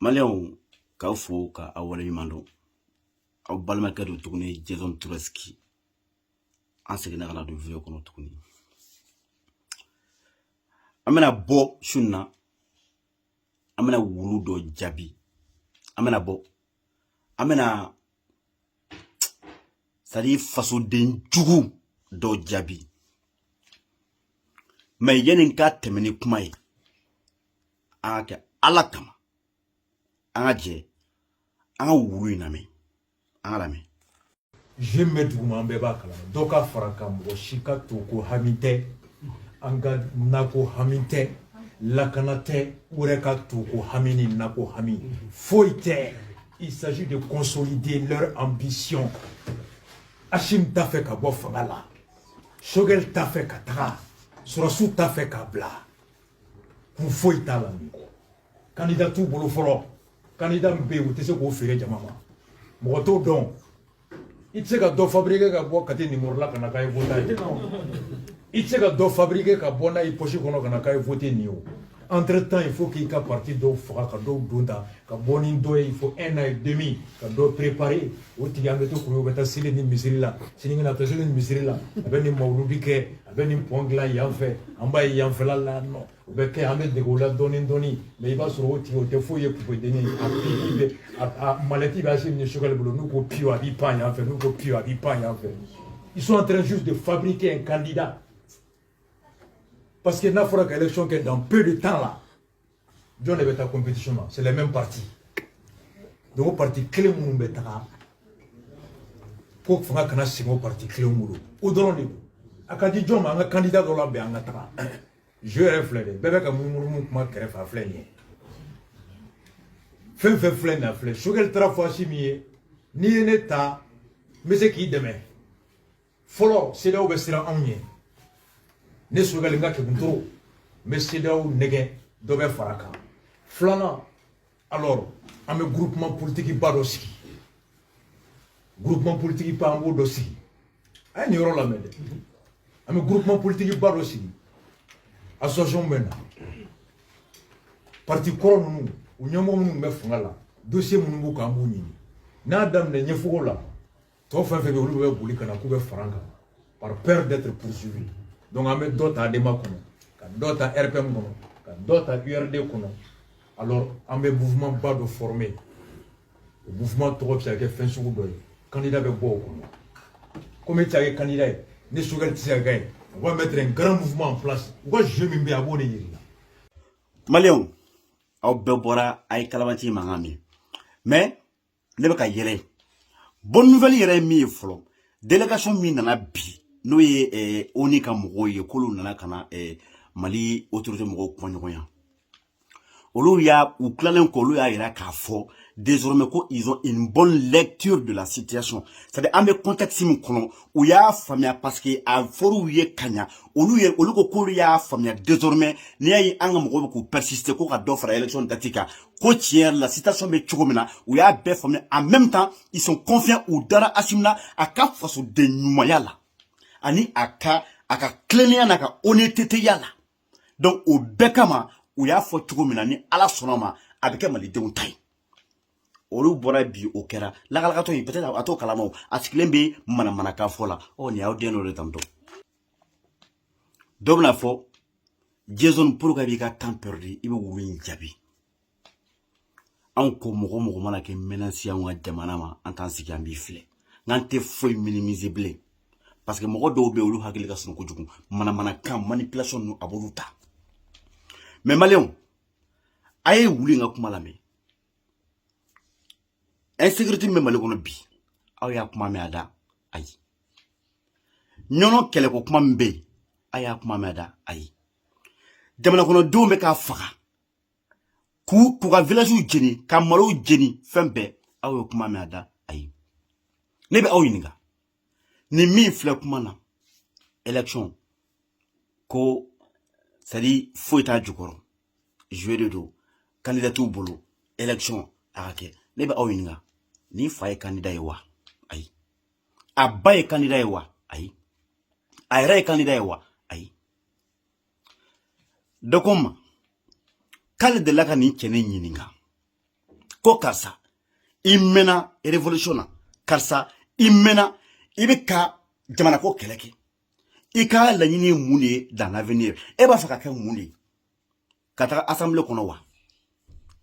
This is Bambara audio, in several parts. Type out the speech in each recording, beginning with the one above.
Maléon, Kaufo, Ka Awale au balmaka de tourner Jason Tureski en ce général de vieux qu'on a tourné. Amena bo shunna, amena wulu do jabi, amena bo, amena sadi faso den jugu do jabi. Mais yenin ka temeni kumai, anga ala kama, anga je, anga wulu iname. Je me douma beba kala doka faraka mo shika toko hamite anga nako hamite lakanate ureka toko hamini nako hami foite. Il s'agit de consolider leur ambition. Hashim ta fait ka bo fangala Shogel ta fait ka tra Surasu ta fait ka bla kun foita la mi candidat tout bolo folo candidat mbe ou te se ko fere jamama moto don itse ka do fabriquer ka bo kati numéro la kana kay voter itse ka do fabriquer ka bona i poche kono kana kay voter niyo. Entre temps il faut qu'il y ait parti do fera ka do donda ka boni do il faut 1 an et demi ka do préparer o tigambe to ko beta sile ni misiri la sininga na pesele ni misiri la abeni mawludi ke abeni pongla yanfe amba yanfe la no be ke ame de gola doni mais il va sur o ti o te foye pour deni a malati ba sim ni chocolat bolo nous ko pio abi pan yanfe nous ko pio abi pan yanfe. Ils sont en train juste de fabriquer un candidat. Parce que n'a pas élection que dans peu de temps là, John est ta compétition là, c'est les mêmes partis. Donc au parti clé mon bêta, pour faire qu'on a signé au parti clé mon au don de Akadi John un candidat dans la béangatra. Je réfléchis, bébé comme mon comment créer fa flêner. Fait flêner à flêner. Chogel tra fois chimier, ni un état, mais c'est qui demain. Follow, c'est là où sera en lien. Ne sogalinga ke buntoro mesidaw nege dobe faraka flana. Alors ame groupement politique ba do sigi groupement politique pa ambo do sigi ay ni ro la mede ame groupement politique ba do sigi association mena parti koron nu unyomo nu me fungala dossier mu nu ko ambo nyini na dam ne nyefugo la to fa fe be olu be buli kana ku be faranga par peur d'être poursuivi. Donc, on met d'autres à Dema, d'autres à RPM, d'autres à URD. Alors, on met mouvement bas de former. Le mouvement trop qui a fait sur le candidat de beau. Comme il y a un candidat, on va mettre un grand mouvement en place. Pourquoi je me mets à abonner? Maléon, au Bebora, aïe Kalamati Mangami. Mais, ne pas y bonne nouvelle, il y a mis flot. Délégation minana bi. Nous y on est comme royaume colon nana kana Mali autorité mo ko nyoya olu ya ou clalen ko lu ya ira ka fo désormais ko ils ont une bonne lecture de la situation. C'est-à-dire ame contexte mi kono ou ya famia parce que a foru ye kanya olu ko ya famia désormais ni ay anga mo ko persister ko ka do fara élection datika ko tiers la situation be chogomina ou ya be famia en même temps ils sont confiants ou dara asimna aka faso de nyumayala ani aka klenia naka honnêteté yala. Donc au bekama ou ya fo chogomina ni ala sonoma abike mali deun tay olu bora bi okera la kala to peut-être ato kalamo asklembe mana ka fola on ya odeno le tamto dobna fo Jason pour ka bi ka temps perdu ibe wulin jabi an ko mogo mana ke menace ya wa jamana ma en tant que ambi flé ngante foi minimiser parce que mogo do be olu hakili ka sunu ko jugu mana kan manipulation no aboluta. Mais Maléon aye wuli nga kuma lame insécurité me mali kono bi aw ya kuma me ada ay nyono kele ko kuma mbe aya kuma me ada ay jamana kono do me ka faga ku ka village jeni ka malo jeni fembe aw ya kuma me ada ay ne be aw yininga ni mi fle kuma na élection ko sadi foita jukoro jouer de do candidature bolo élection arake ne be aw yininga ni faye candidat yewa ay abaye candidat yewa ay ayre candidat yewa ay dokoma kale de la ka ni kene nyininga ko karisa i mena révolution na karisa i mena i bɛ ka jamana ko kɛlɛ kɛ i ka laɲini ye mun de ye dans l'avenir e b'a fɛ ka kɛ mun de ye ka taga assemblée kɔnɔ wa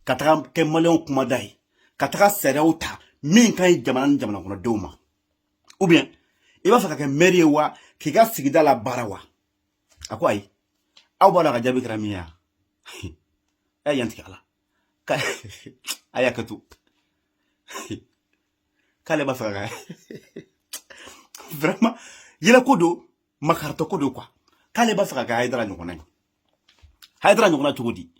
ka taga kɛ maliyɛnw kumada ye ka taga sariyaw ta min ka ɲi jamana ni jamana kɔnɔdenw ma ou bien i b'a fɛ ka kɛ maire ye wa k'i ka sigida la baara wa a ko ayi aw b'a la ka jaabi kɛra min ye a ye yan tigɛ a la a y'a kɛ to k'ale b'a fɛ ka vraiment yɛlɛ ko don makaritɔ ko don quoi k'ale b'a fɛ ka kɛ Hayidara ɲɔgɔnna ye Hayidara ɲɔgɔnna cogo di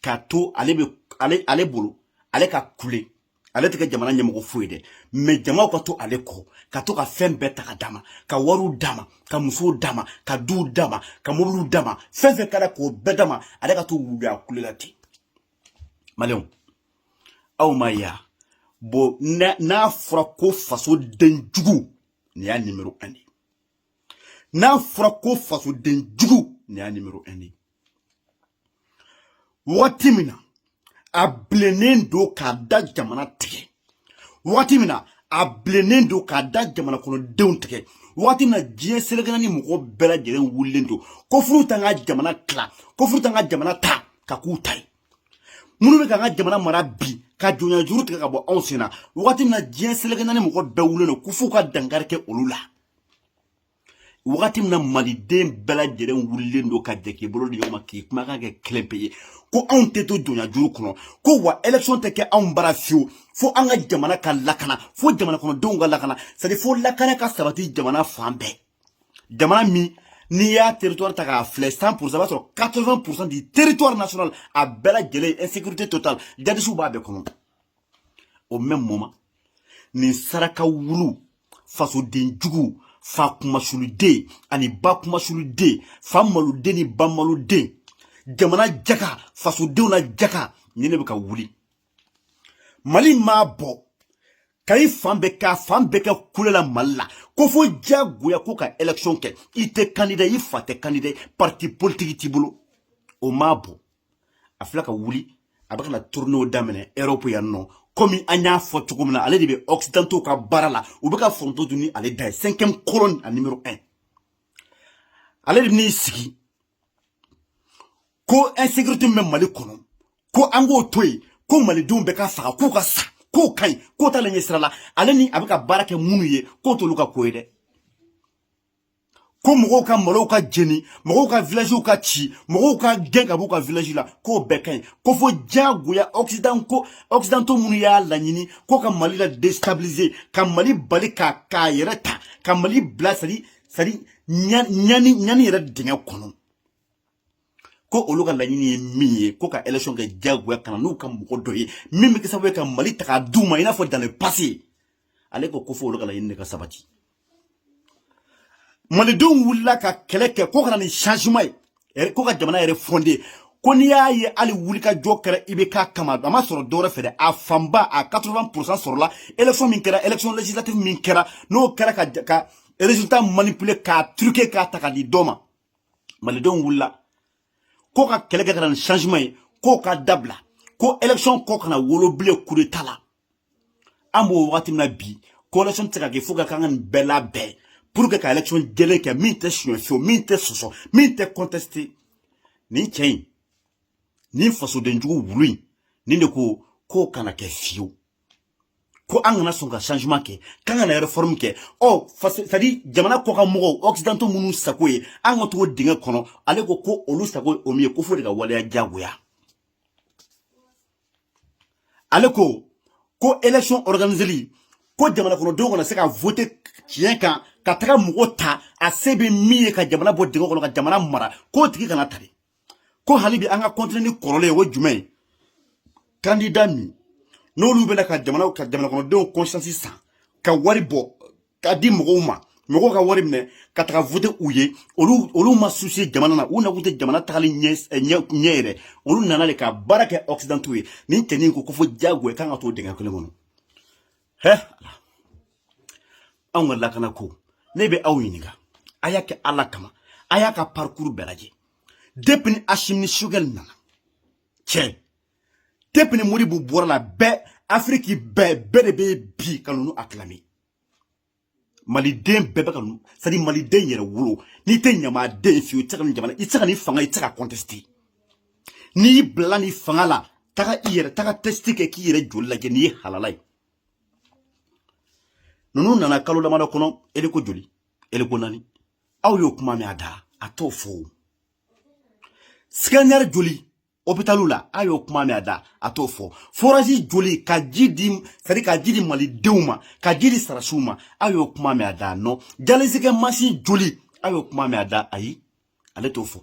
k'a to ale bolo ale ka kule ale tɛ kɛ jamana ɲɛmɔgɔ foyi dɛ mais jamaw ka to ale kɔ ka to ka fɛn bɛɛ ta ka d'a ma ka wariw d'a ma ka musow d'a ma ka duw d'a ma ka mobiliw d'a ma fɛn fɛn kɛra k'o bɛɛ d'a ma ale ka to wuli a kule la ten maliyɛnw aw ma ya bon n'a fɔra ko fasoden jugu nin y'a numéro 1 de n'a fɔra ko fasoden jugu nin y'a numéro 1 de wagati min na a bilennen don k'a da jamana tigɛ wagati min na a bilennen don k'a da jamana kɔnɔdenw tigɛ wagati min na diɲɛ selekana ni mɔgɔ bɛɛ lajɛlen wulilen don ko furu t'an ka jamana tila ko furu t'an ka jamana ta ka k'u ta ye minnu bɛ k'an ka jamana mara bi ka jɔnya juru tigɛ ka bɔ anw sen na wagati min na diɲɛ selekana ni mɔgɔ bɛɛ wulilen don ko f'u ka dankari kɛ olu la wagati min na maliden bɛɛ lajɛlen wulilen don ka jɛ k'i bolo di ɲɔgɔn ma k'i kumakan kɛ kelen pe ye ko anw tɛ to jɔnya juru kɔnɔ ko wa élection tɛ kɛ anw bara fiyewu fo an ka jamana ka lakana fo jamana kɔnɔdenw ka lakana c'est à dire fo lakana ka sabati jamana fan bɛɛ jamana min n'i y'a territoire ta k'a filɛ 100% i b'a sɔrɔ 80% du territoire national a bɛɛ lajɛlen insécurité totale jadisiw b'a bɛɛ kɔnɔ au même moment nin saraka wulu fasoden jugu fa kumasuluden ani ba kumasuluden fa maluden ni ba maluden jamana jaka fasodenw na jaka ni ne bɛ ka wuli mali m'a bɔ ka i fan bɛɛ kɛ kulela mali la ko fo diyagoya ko ka élection kɛ i tɛ candidat i fa tɛ candidat parti politique t'i bolo o m'a bɔ a filɛ ka wuli a bɛ ka na tourner daminɛ Europe yan nɔ komi an y'a fɔ cogo min na ale de bɛ occidentaux ka baara la u bɛ ka foronto dun ni ale da ye 5e colonne a numéro 1 ale de bɛn'i sigi ko insécurité min bɛ mali kɔnɔ ko an k'o to yen ko malidenw bɛ ka faga k'u ka sa k'o ka ɲi k'o t'ale ɲɛ sira la ale ni a bɛ ka baara kɛ minnu ye k'o t'olu ka ko ye dɛ ko mɔgɔw ka malow ka jeni mɔgɔw ka villagew ka ci mɔgɔw ka gɛn ka b'u ka village la k'o bɛɛ ka ɲi ko fo diyagoya occidentaux minnu y'a laɲini ko ka mali la déstabiliser ka mali bali k'a yɛrɛ ta ka mali bila c'est à dire ɲani yɛrɛ dingɛ kɔnɔ ko olu ka laɲini ye min ye ko ka élection kɛ diyagoya kana n'u ka mɔgɔ dɔ ye min bɛ kɛ sababu ye ka mali ta k'a d'u ma i n'a fɔ dans le passé ale ko fo olu ka laɲini de ka sabati malidenw wulila ka kɛlɛ kɛ ko kana ni changement ye ko ka jamana yɛrɛ fondé ko n'i y'a ye hali wulikajɔ kɛra IBK kama a ma sɔrɔ dɔwɛrɛ fɛ dɛ a fanba a 80% sɔrɔla élection min kɛra élection législative min kɛra n'o kɛra ka résultat manipuler k'a truquer k'a ta ka di dɔ ma malidenw wulila ko ka kɛlɛ kɛ kana ni changement ye k'o ka dabila ko élection ko kana wolo bilen coup d'état la an b'o wagati min na bi ko élection tɛ se ka kɛ fo ka kan ka nin bɛɛ labɛn pour que ka élection jɛlen kɛ min tɛ siɲɛ fiyewu min tɛ sɔsɔ min tɛ contesté nin cɛ in nin fasodenjugu wulu in nin de ko k'o kana kɛ fiyewu ko an kana sɔn ka changement kɛ k'an kana réforme kɛ c'est à dire jamana kɔ ka mɔgɔw occidentaux minnu sago ye an ka togo dingɛ kɔnɔ ale ko olu sago ye o min ye ko fo de ka waleya diyagoya ale ko élection organiseli ko jamana kɔnɔdenw kana se ka voter tiɲɛ kan ka taga mɔgɔ ta a se bɛ min ye ka jamana bɔ dingɛ kɔnɔ ka jamana mara k'o tigi kana tari ko hali bi an ka continuer ni kɔrɔlen ye o jumɛn ye candidat min n'olu bɛna ka jamana kɔnɔdenw conscience san ka wari bɔ ka di mɔgɔw ma mɔgɔw ka wari minɛ ka taga voter u ye olu ma soucier jamana na u nakun tɛ jamana tagali ɲɛ yɛrɛ olu nana de ka baara kɛ occidentaux ye nin cɛnin ko fo diyagoya k'an ka t'o dingɛ kelen kɔnɔ anw ka lakana ko ne bɛ aw ɲininka a y'a kɛ ala kama a y'a ka parcours bɛɛ lajɛ depuis ni Asimi Sogɛl nana cɛ depuis Modibo bɔra la bɛɛ Afrique bɛɛ de bɛ bi ka ninnu acclamer maliden bɛɛ bɛ ka ninnu c'est à dire maliden yɛrɛ wolo n'i tɛ ɲamaden fiyewu i tɛ se ka nin jamana i tɛ se ka nin fanga i tɛ se ka contester n'i bila nin fanga la taga i yɛrɛ taga test kɛ k'i yɛrɛ joli lajɛ n'i ye halala ye ninnu nana kalo damadɔ kɔnɔ eliko joli eliko naani aw y'o kuma mɛn a da a t'o fɔ scanner joli hôpitalu la a y'o kuma mɛn a da a t'o fɔ forage joli ka ji di c'est à dire ka ji di malidenw ma ka ji di sarasiw ma a y'o kuma mɛn a da non dialyse machine joli a y'o kuma mɛn a da ayi ale t'o fɔ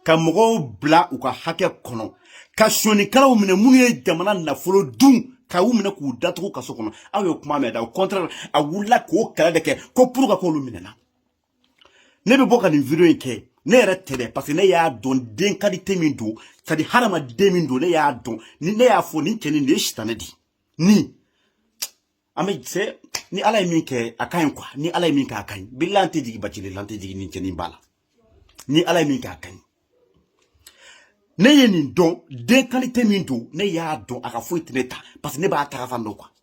ka mɔgɔw bila u ka hakɛ kɔnɔ ka sɔnikalaw minɛ minnu ye jamana nafolo dun ka u minɛ k'u datugu kaso kɔnɔ aw y'o kuma mɛn a da au contraire a wulila k'o kɛlɛ de kɛ ko pour ka k'olu minɛna ne bɛ bɔ ka nin video in kɛ ne yɛrɛ tɛ dɛ parce que ne y'a dɔn den qualité min don c'est à dire hadamaden min don ne y'a dɔn ni ne y'a fɔ nin cɛnin nin ye sitanɛ di ni an bɛ se ni ala ye min kɛ a ka ɲi quoi ni ala ye min kɛ a ka ɲi bilahi an tɛ jigin bacile la an tɛ jigin nin cɛnin ba la ni ala ye min kɛ a ka ɲi ne ye nin dɔn den qualité min don ne y'a dɔn a ka foyi tɛ ne ta parce que ne b'a taga fan dɔn quoi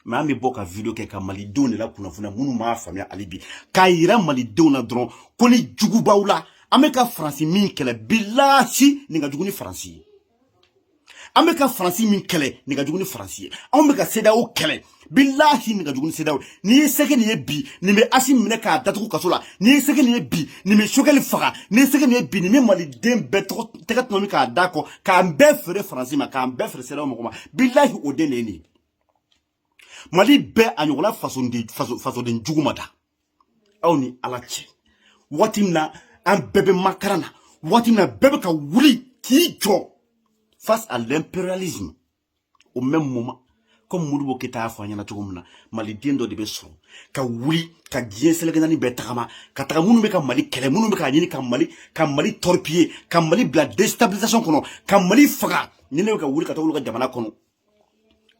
mais an bɛ bɔ ka video kɛ ka malidenw de la kunnafoniya minnu m'a faamuya hali bi k'a yira malidenw na dɔrɔn ko ni jugu b'aw la an bɛ ka faransi min kɛlɛ bilahi nin ka jugu ni faransi ye an bɛ ka faransi min kɛlɛ nin ka jugu ni faransi ye anw bɛ ka CEDEAO kɛlɛ bilahi nin ka jugu ni CEDEAO n'i ye sɛgɛ nin ye bi nin bɛ Asi minɛ k'a datugu kaso la n'i ye sɛgɛ nin ye bi nin bɛ Sogɛli faga n'i ye sɛgɛ nin ye bi nin bɛ maliden bɛɛ tɛgɛ tɔnɔmi k'a da kɔ k'an bɛɛ feere faransi ma k'an bɛɛ feere CEDEAO mɔgɔ ma bilahi o den de ye nin ye mali bɛɛ a ɲɔgɔnna fasoden jugu ma da aw ni ala cɛ waati min na an bɛɛ bɛ makaran na waati min na bɛɛ bɛ ka wuli k'i jɔ face à l'impérialisme au même moment comme Modibo Keïta y'a fɔ an ɲɛna cogo min na maliden dɔ de bɛ sɔrɔ ka wuli ka diɲɛ seleke naani bɛɛ tagama ka taga minnu bɛ ka mali kɛlɛ minnu bɛ k'a ɲini ka mali torpiller ka mali bila déstabilisation kɔnɔ ka mali faga ni ne bɛ ka wuli ka taa olu ka jamana kɔnɔ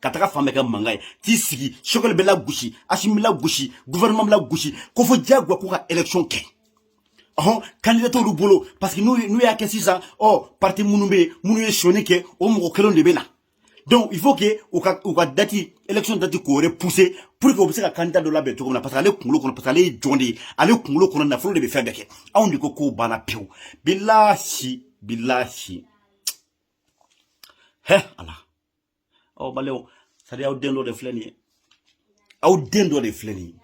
ka taga fan bɛɛ kɛ mankan ye t'i sigi Sogɛli bɛ lagosi Asi bɛ lagosi gouvernement bɛ lagosi ko fɔ diyagoya k'u ka élection kɛ candidat olu bolo parce que n'u y'a kɛ sisan parti minnu bɛ yen minnu ye soni kɛ o mɔgɔ kelen de bɛ na donc il faut que u ka date élection date k'o repousser pour que u bɛ se ka candidat dɔ labɛn cogo min na parce que ale kunkolo kɔnɔ parce que ale ye jɔn de ye ale kunkolo kɔnɔ nafolo de bɛ fɛn bɛɛ kɛ anw de ko k'o banna pewu bilahi ala balew c'est à dire aw den dɔ de filɛ nin ye aw den dɔ de filɛ nin ye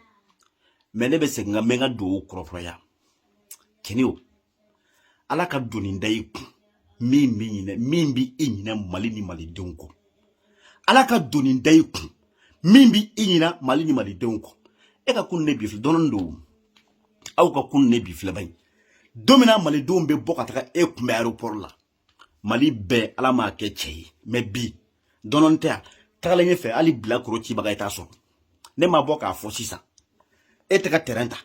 mais ne bɛ segin ka mɛ n ka dugawu kɔrɔfɔya cɛni o ala ka doni da i kun min bɛ i ɲinɛ mali ni malidenw kɔ ala ka doni da i kun min bɛ i ɲinɛ mali ni malidenw kɔ e ka kun ne bi filɛ dɔɔnin don aw ka kun ne bi filɛ ba in don min na malidenw bɛ bɔ ka taga e kunbɛn aéroport la mali bɛɛ ala m'a kɛ cɛ ye mais bi dɔɔnin tɛ yan tagalen ɲɛfɛ hali bilakoro cibaga i t'a sɔrɔ ne ma bɔ k'a fɔ sisan e tɛ ka terrain ta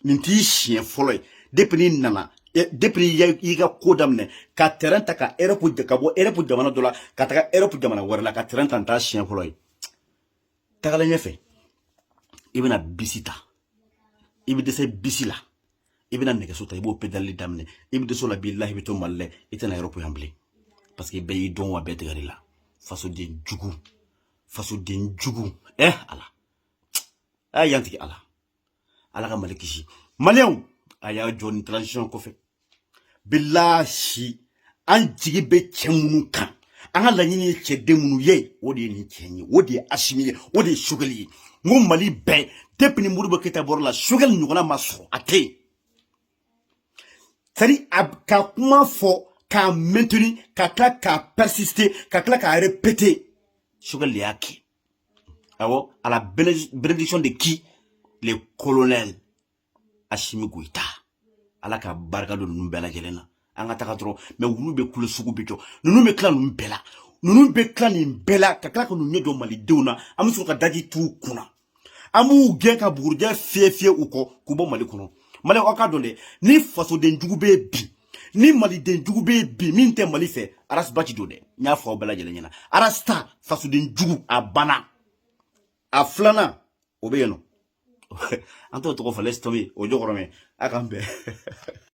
nin t'i siɲɛ fɔlɔ ye depuis n'i nana depuis i ka ko daminɛ ka terrain ta ka bɔ Europe jamana dɔ la ka taga Europe jamana wɛrɛ la ka terrain ta n t'a siɲɛ fɔlɔ ye tagalen ɲɛfɛ i bɛna bisi ta i bɛ dɛsɛ bisi la i bɛna nɛgɛso ta i b'o pédale daminɛ i bɛ dɛsɛ o la bilahi i bɛ to Mali la i tɛna Europe yan bilen parce que bɛɛ y'i dɔn wa bɛɛ tigɛr'i la fasoden jugu ala a y'an tigi ala ka mali kisi maliyɛnw a y'a jɔ ni transition kɔfɛ bilahi an jigi bɛ cɛ minnu kan an ka laɲini ye cɛden minnu ye o de ye nin cɛ ye o de ye Asimi ye o de ye Sogɛli ye n ko mali bɛɛ depuis ni Modibo Keïta bɔra la Sogɛli ɲɔgɔnna ma sɔrɔ a tɛ yen c'est à dire ka kuma fɔ k'a maintenir ka tila k'a persister ka tila k'a répéter Sogɛli de y'a kɛ awɔ à la bénédiction de qui le colonel Asimi Goïta ala ka barika don ninnu bɛɛ lajɛlen na an ka taga dɔrɔn mais wulu bɛ kule sugu bɛ jɔ ninnu bɛ tila ninnu bɛɛ la ka tila ka ninnu ɲɛ jɔ malidenw na an bɛ sɔrɔ ka daji t'u kunna an b'u gɛn ka bugurijɛ fiyɛ u kɔ k'u bɔ mali kɔnɔ mali aw ka dɔn dɛ ni fasoden jugu bɛ bi ni maliden jugu bɛ bi min tɛ mali fɛ arasibaci don dɛ n y'a fɔ aw bɛɛ lajɛlen ɲɛna arasta fasoden jugu a banna a filanan o bɛ yen nɔ an t'o tɔgɔ fɔ laisse tomber o jɔkɔrɔmɛ a k'an bɛn